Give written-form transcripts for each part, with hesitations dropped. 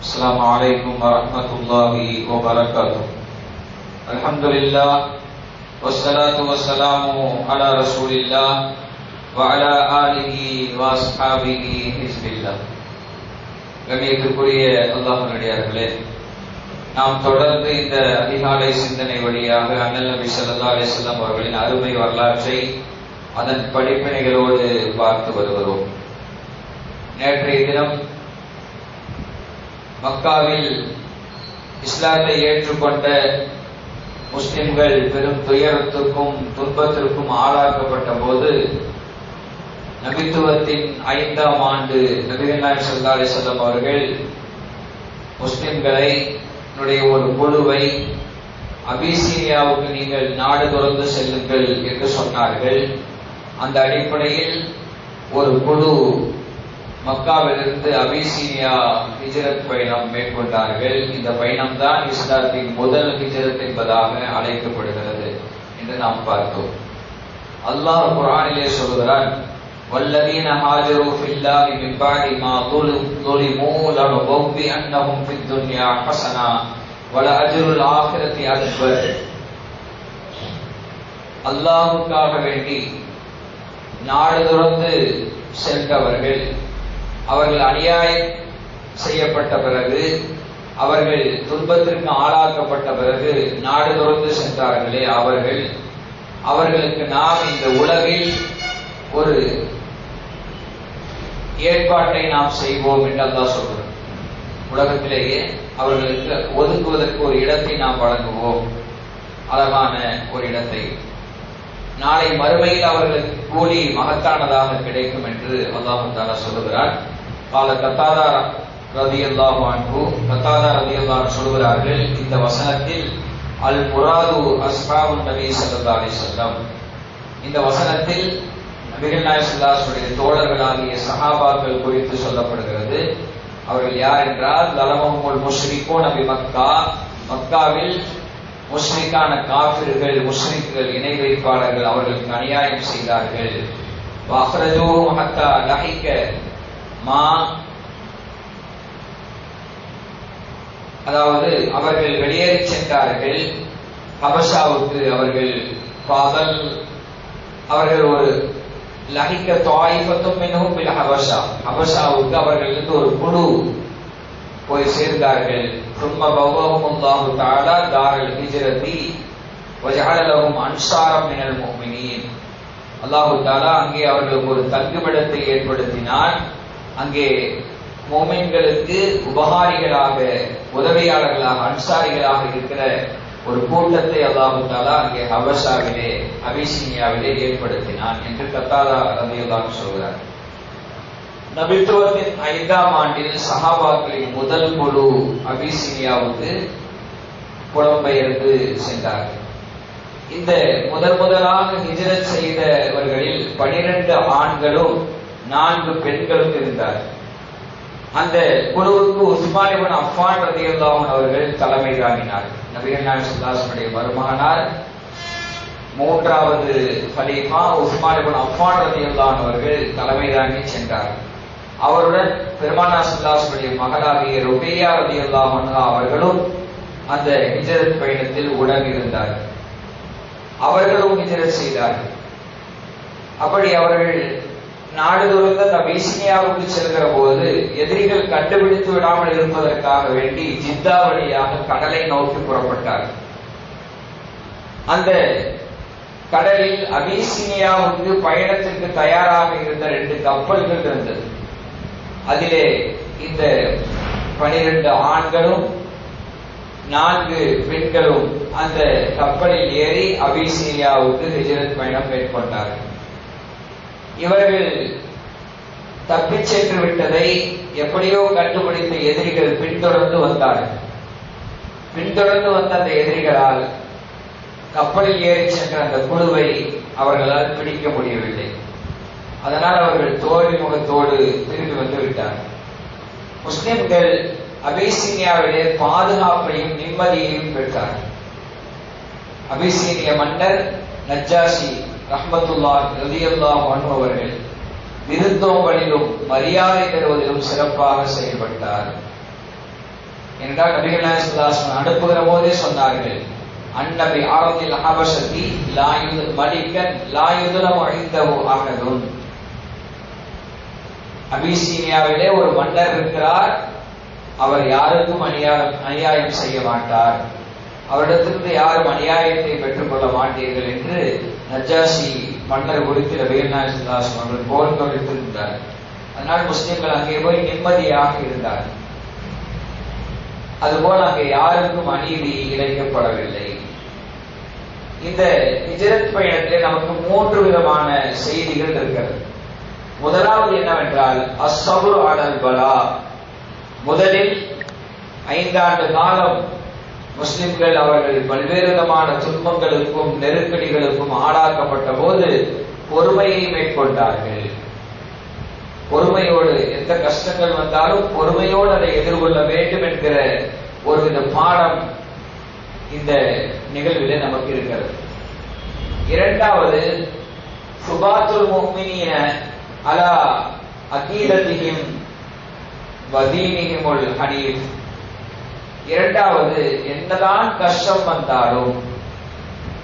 السلام عليكم ورحمة الله وبركاته. الحمد لله والصلاة والسلام على رسول الله وعلى آله وأصحابه حزب الله. கண்ணியத்திற்குரிய அல்லாஹ்வினுடையவர்களே, நாம் தொடர்ந்து இந்த அதிகாலை சிந்தனை வழியாக அண்ணல் நபி ஸல்லல்லாஹு அலைஹி வஸல்லம் அவர்களின் அருமை வரலாற்றை அதன் படிப்பினைகளோடு பார்த்து வருகிறோம். நேற்றைய தினம் மக்காவில் இஸ்லாத்தை ஏற்றுக்கொண்ட முஸ்லிம்கள் பெரும் துயரத்திற்கும் துன்பத்திற்கும் ஆளாக்கப்பட்ட போது நபித்துவத்தின் 5ஆம் ஆண்டு நபிகள் நாயகம் ஸல்லல்லாஹு அலைஹி வஸல்லம் அவர்கள் முஸ்லிம்களை ஒரு குழுவை அபிசீனியாவுக்கு நீங்கள் நாடு துறந்து செல்லுங்கள் என்று சொன்னார்கள். அந்த அடிப்படையில் ஒரு குழு மக்காவிலிருந்து அபிசீனியா ஹிஜ்ரத் பயணம் மேற்கொண்டார்கள். இந்த பயணம் தான் இஸ்லாத்தின் முதல் ஹிஜ்ரத் என்பதாக அழைக்கப்படுகிறது என்று நாம் பார்த்தோம். அல்லாஹ் குர்ஆனிலே சொல்கிறான், வல்லதீன ஹாஜரு ஃபில்லாஹி மின் பஅதி மா ظلموا لنبوئنهم في الدنيا حسنة ولأجر الآخرة أكبر. அல்லாஹ்வுக்காக வேண்டி நாடு துறந்து சென்றவர்கள், அவர்கள் அநியாயம் செய்யப்பட்ட பிறகு, அவர்கள் துன்பத்திற்கு ஆளாக்கப்பட்ட பிறகு நாடு துறந்து சென்றார்களே, அவர்களுக்கு நாம் இந்த உலகில் ஒரு ஏற்பாட்டை நாம் செய்வோம் என்று அல்லாஹ் சொல்கிறோம். உலகத்திலேயே அவர்களுக்கு ஒதுக்குவதற்கு ஒரு இடத்தை நாம் வழங்குவோம், அழகான ஒரு இடத்தை. நாளை மறுமையில் அவர்களுக்கு கூலி மகத்தானதாக கிடைக்கும் என்று அல்லாஹ் தஆலா சொல்கிறார். கத்தாதா ரலியல்லாஹு அன்ஹு சொல்கிறார்கள், இந்த வசனத்தில் அல் முராது அஸ்ஹாபுன் நபி ஸல்லல்லாஹு அலைஹி வஸல்லம், இந்த வசனத்தில் நபிகள் நாயகம் ஸல்லல்லாஹு அலைஹி வஸல்லம் தோழர்களாகிய சஹாபாக்கள் குறித்து சொல்லப்படுகிறது. அவர்கள் யார் என்றால், லலமஹுல் முஷ்ரிகூன பி மக்கா, மக்காவில் முஷ்ரிக்கான காஃபிர்கள், முஷ்ரிக்குகள், இணை வைப்பாளர்கள் அவர்களுக்கு அநியாயம் செய்தார்கள். வஅக்ரஜூஹும் ஹத்தா லஹிக மா, அதாவது அவர்கள் வெளியேறி சென்றார்கள் ஹபஷாவுக்கு. அவர்கள் ஒரு லஹிக தாயிஃபத்தும் மின்ஹும் பில் ஹபஷா, ஹபஷாவுக்கு அவர்களிலிருந்து ஒரு குழு போய் சேர்ந்தார்கள். ثم بوأهم الله تعالى دار الهجرة وجعل لهم أنصارا من المؤمنين. அல்லாஹ் தஆலா அங்கே அவர்களுக்கு ஒரு தங்குமிடத்தை ஏற்படுத்தினான். அங்கே முஃமின்களுக்கு உபகாரிகளாக, உதவியாளர்களாக, அன்சாரிகளாக இருக்கிற ஒரு கூட்டத்தை அல்லாஹ் தஆலா அங்கே ஹபஷாவிலே, அபிசீனியாவிலே ஏற்படுத்தினான் என்று கத்தாதா ரலியல்லாஹு அன்ஹு சொல்கிறார். நபித்துவத்தின் 5ஆம் ஆண்டில் சஹாபாக்களின் முதல் குழு அபிசீனியாவுக்கு புலம்பெயர்ந்து சென்றார்கள். இந்த முதலாக ஹிஜ்ரத் செய்தவர்களில் 12 ஆண்களும் 4 பெண்களும் இருந்தார்கள். அந்த குழுவுக்கு உஸ்மான் இப்னு அஃபான் ரலியல்லாஹு அன்ஹு அவர்கள் தலைமை தாங்கினார்கள். நபிகள் நாயகம் ஸல்லல்லாஹு அலைஹி வஸல்லம் மருமகனார் 3வது கலீஃபா உஸ்மான் இப்னு அஃபான் ரலியல்லாஹு அன்ஹு அவர்கள் தலைமை தாங்கி சென்றார்கள். அவருடன் பெருமானார் ஸல்லல்லாஹு அலைஹி வஸல்லம் மகளாகிய ருபையா ரலியல்லாஹு அன்ஹா அவர்களும் அந்த ஹிஜ்ரத் பயணத்தில் உடன் இருந்தார்கள். அவர்களும் ஹிஜ்ரத் செய்தார்கள். அப்படி அவர்கள் நாடு துறந்த அபிசீனியாவுக்கு செல்கிற போது எதிரிகள் கண்டுபிடித்து விடாமல் இருப்பதற்காக வேண்டி ஜித்தா வழியாக கடலை நோக்கி புறப்பட்டார்கள். அந்த கடலில் அபிசீனியாவுக்கு பயணத்திற்கு தயாராக இருந்த 2 கப்பல்கள் இருந்தது. அதிலே இந்த 12 ஆண்களும் 4 பெண்களும் அந்த கப்பலில் ஏறி அபிசீனியாவுக்கு ஹிஜ்ரத் பயணம் மேற்கொண்டார்கள். இவர்கள் தப்பிச் சென்று விட்டதை எப்படியோ கண்டுபிடித்த எதிரிகள் பின்தொடர்ந்து வந்தார்கள். பின்தொடர்ந்து வந்த அந்த எதிரிகளால் கப்பலில் ஏறி சென்ற அந்த குழுவை அவர்களால் பிடிக்க முடியவில்லை. அதனால் அவர்கள் தோல்வி முகத்தோடு திரும்பி வந்து விட்டார்கள். முஸ்லிம்கள் அபிசீனியாவிலே பாதுகாப்பையும் நிம்மதியையும் பெற்றார்கள். அபிசீனிய மன்னர் நஜ்ஜாஷி ரஹ்மத்துல்லாஹி ரலியல்லாஹு அன்ஹு அவர்கள் விருந்தோம்பலிலும் மரியாதை தருவதிலும் சிறப்பாக செயல்பட்டார். என்றால் நபிகள் நாயகம் ஸல்லல்லாஹு அலைஹி வஸல்லம் அனுப்புகிற போதே சொன்னார்கள், அன்னபி ஆரதில் ஹபஷதி லா யுல் மலிகன் லா யுதலமு இன்தஹு அஹதுன். அபிசீனியாவிலே ஒரு மன்னர் இருக்கிறார், அவர் யாருக்கும் அநியாயம் செய்ய மாட்டார், அவரிடத்திலிருந்து யாரும் அநியாயத்தை பெற்றுக் கொள்ள மாட்டீர்கள் என்று நஜ்ஜாஷி மன்னர் குறித்து நபிகள் நாயகம் ஸல்லல்லாஹு அலைஹி வஸல்லம் அவர்கள் போர் தொடுத்திருந்தார். அதனால் முஸ்லிம்கள் அங்கே போய் நிம்மதியாக இருந்தார். அதுபோல் அங்கே யாருக்கும் அநீதி இழைக்கப்படவில்லை. இந்த ஹிஜ்ரத் பயணத்தில் நமக்கு 3 விதமான செய்திகள் இருக்கிறது. முதலாவது என்னவென்றால் அஸ்ஸப்ரு அலல் பலா. முதலில் 5 ஆண்டு காலம் முஸ்லிம்கள் அவர்கள் பல்வேறு விதமான துன்பங்களுக்கும் நெருக்கடிகளுக்கும் ஆளாக்கப்பட்ட போது பொறுமையை மேற்கொண்டார்கள். பொறுமையோடு எந்த கஷ்டங்கள் வந்தாலும் பொறுமையோடு அதை எதிர்கொள்ள வேண்டும் என்கிற ஒருவித பாடம் இந்த நிகழ்விலே நமக்கு இருக்கிறது. இரண்டாவது சுபாத்துல் முஃமினீன அலா அகீதத்திஹிம் வதீனிஹிமுல் ஹனீஃப். இரண்டாவது, என்னதான் கஷ்டம் வந்தாலும்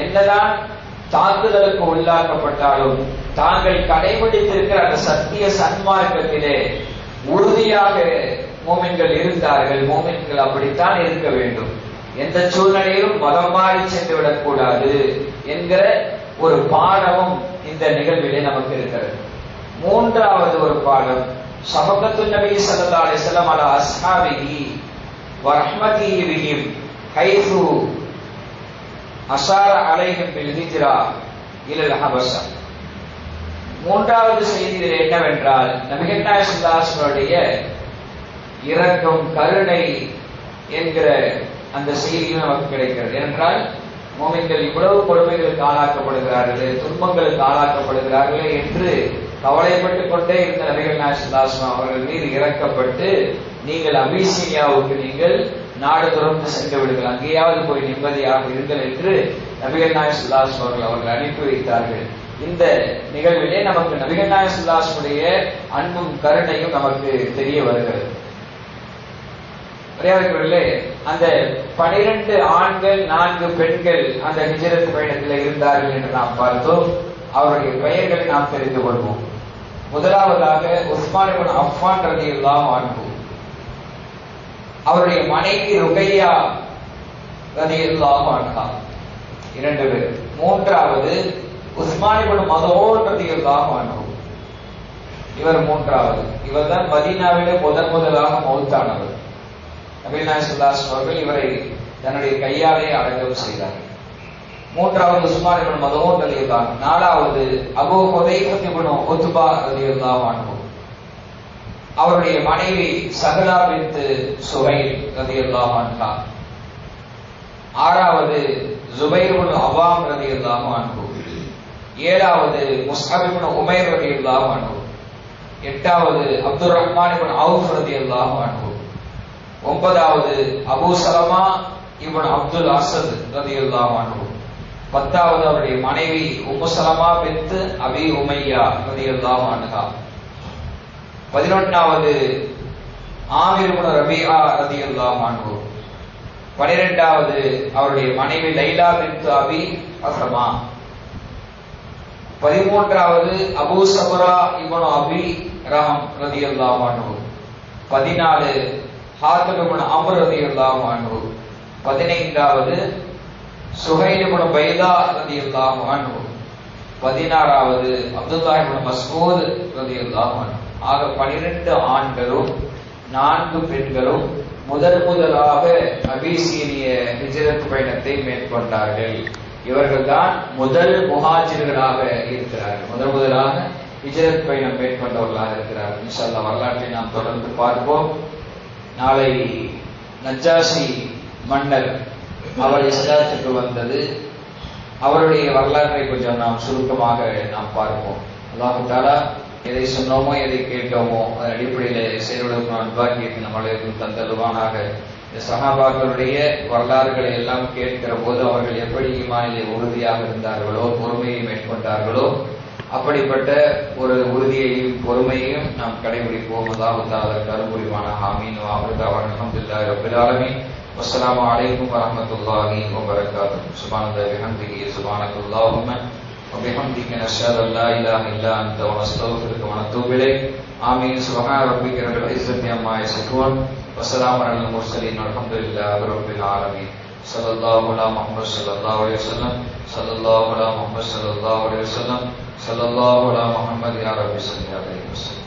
என்னதான் தாக்குதலுக்கு உள்ளாக்கப்பட்டாலும் தாங்கள் கடைபிடித்திருக்கிற அந்த சத்திய சன்மார்க்கத்திலே உறுதியாக மோமின்கள் இருந்தார்கள். மோமின்கள் அப்படித்தான் இருக்க வேண்டும், எந்த சூழ்நிலையிலும் மதம் மாறி சென்று விடக்கூடாது என்கிற ஒரு பாடமும் இந்த நிகழ்விலே நமக்கு இருக்கிறது. மூன்றாவது ஒரு பாடம் ஷஃபகத்துன் நபி ஸல்லல்லாஹு அலைஹி வஸல்லம் அலா அஸ்ஹாபிஹி வ ரஹ்மத்திஹி பிஹிம் ஹைது அஷார அலைஹிம் பில் ஹிஜ்ரா இலல் ஹபஷா. மூன்றாவது செய்தி என்னவென்றால் நபிகள் நாயகம் ஸல்லல்லாஹு அலைஹி வஸல்லம் இரக்கம் கருணை என்கிற அந்த செய்தியும் நமக்கு கிடைக்கிறது. ஏனென்றால் மோமின்கள் இவ்வளவு கொடுமைகளுக்கு ஆளாக்கப்படுகிறார்களே, துன்பங்களுக்கு ஆளாக்கப்படுகிறார்களே என்று கவலைப்பட்டுக் கொண்டே இருந்த நபிகள் நாயகம் ஸல்லல்லாஹு அலைஹி வஸல்லம் அவர்கள் மீது இறக்கப்பட்டு, நீங்கள் அபிசீனியாவுக்கு நீங்கள் நாடு துறந்து சென்று விடுங்கள், அங்கேயாவது போய் நிம்மதியாக இருங்கள் என்று நபிகள் நாயகம் ஸல்லல்லாஹு அலைஹி வஸல்லம் அவர்கள் அனுப்பி வைத்தார்கள். இந்த நிகழ்விலே நமக்கு நபிகள் நாயகம் ஸல்லல்லாஹு அலைஹி வஸல்லம் அன்பும் கருணையும் நமக்கு தெரிய வருகிறது. அந்த 12 ஆண்கள் 4 பெண்கள் அந்த ஹிஜ்ரத் பயணத்தில் இருந்தார்கள் என்று நாம் பார்த்தோம். அவருடைய பெயர்களை நாம் தெரிந்து கொள்வோம். முதலாவதாக உஸ்மான் இப்னு அஃபான் ரலியல்லாஹு அன்ஹு, அவருடைய மனைவி ருகையா ரலியல்லாஹு அன்ஹா, 2 பேர். மூன்றாவது உஸ்மான் இப்னு மதூன் ரலியல்லாஹு அன்ஹு, இவர் மூன்றாவது. இவர்தான் மதீனாவிலே முதலாக மௌத்தானவர். நபிகள் நாயகம் ஸல்லல்லாஹு அலைஹி வஸல்லம் அவர்கள் இவரை தன்னுடைய கையாலே அடக்கம் செய்தார்கள். மூன்றாவது உஸ்மான் இப்னு மதூன் ரலியல்லாஹு அன்ஹு. நாலாவது அபூ ஹுதைஃபா இப்னு உத்பா ரலியல்லாஹு அன்ஹு, அவருடைய மனைவி சஹலா பின்த் சுஹைல் ரலியல்லாஹு அன்ஹா. ஆறாவது ஜுபைர் இப்னு அவாம் ரலியல்லாஹு அன்ஹு. ஏழாவது முஸ்அப் இப்னு உமைர் ரலியல்லாஹு அன்ஹு. எட்டாவது அப்துர் ரஹ்மான் இப்னு அவுஃப் ரலியல்லாஹு அன்ஹு. ஒன்பதாவது அபூ சலமா இப்னு அப்துல் அஸத் ரலியல்லாஹு அன்ஹு. பத்தாவது அவருடைய மனைவி உம்மு சலமா பின்த் அபி உமையா ரலியல்லாஹு அன்ஹா. 11வது ஆமிர் இப்னு ரபீஆ ரலியல்லாஹு அன்ஹு. 12வது அவருடைய மனைவி லைலா பின்த் அபி அஸமா. 13வது அபூ சபரா இப்னு அபி ரஹம் ரலியல்லாஹு அன்ஹு. 14 ஹாத்திம் இப்னு அம்ர் ரலியல்லாஹு அன்ஹு. 15வது சுஹைல் இப்னு பைதா ரலியல்லாஹு அன்ஹு. 16வது அப்துல்லாஹ் இப்னு மஸ்ஊத் ரலியல்லாஹு அன்ஹு. ஆக 12 ஆண்களும் 4 பெண்களும் முதலாக அபிசீனிய ஹிஜ்ரத் பயணத்தை மேற்கொண்டார்கள். இவர்கள் தான் முதல் முஹாஜிர்களாக இருக்கிறார்கள், முதலாக ஹிஜ்ரத் பயணம் மேற்கொண்டவர்களாக இருக்கிறார்கள். இன்ஷா அல்லாஹ் வரலாற்றை நாம் தொடர்ந்து பார்ப்போம். நாளை நஜ்ஜாஷி மன்னர் அவர் இஸ்லாத்துக்கு வந்தது, அவருடைய வரலாற்றை கொஞ்சம் நாம் சுருக்கமாக நாம் பார்ப்போம். அல்லாஹ் தஆலா எதை சொன்னோமோ எதை கேட்டோமோ அதன் அடிப்படையில் செயல்படுத்தும் அன்பாக்கியத்தை நம்மளுக்கும் தந்தல்வானாக. இந்த சஹாபாக்களுடைய வரலாறுகளை எல்லாம் கேட்கிற போது அவர்கள் எப்படி ஈமானிலே உறுதியாக இருந்தார்களோ, பொறுமையை மேற்கொண்டார்களோ, அப்படிப்பட்ட ஒரு உறுதியையும் பொறுமையையும் நாம் கடைபிடிப்போம். அல்லாஹ் தஆலா கருபுரிவான. ஆமீன். அல்ஹம்துலில்லாஹி ரப்பில் ஆலமீன். வஸ்ஸலாமு அலைக்கும் வரஹ்மத்துல்லாஹி வபரகாத்துஹு. சுப்ஹானல்லாஹி வபிஹம்திஹி சுப்ஹானக்கல்லாஹும்ம وبحمدك نشهد ان لا اله الا انت ونستغفرك ونتوب اليك. آمين. سبحان ربك رب العزة عما يصفون وسلام على المرسلين والحمد لله رب العالمين. صلى الله على محمد صلى الله عليه وسلم. صلى الله على محمد صلى الله عليه وسلم. صلى الله على محمد يا رب صل عليه وسلم.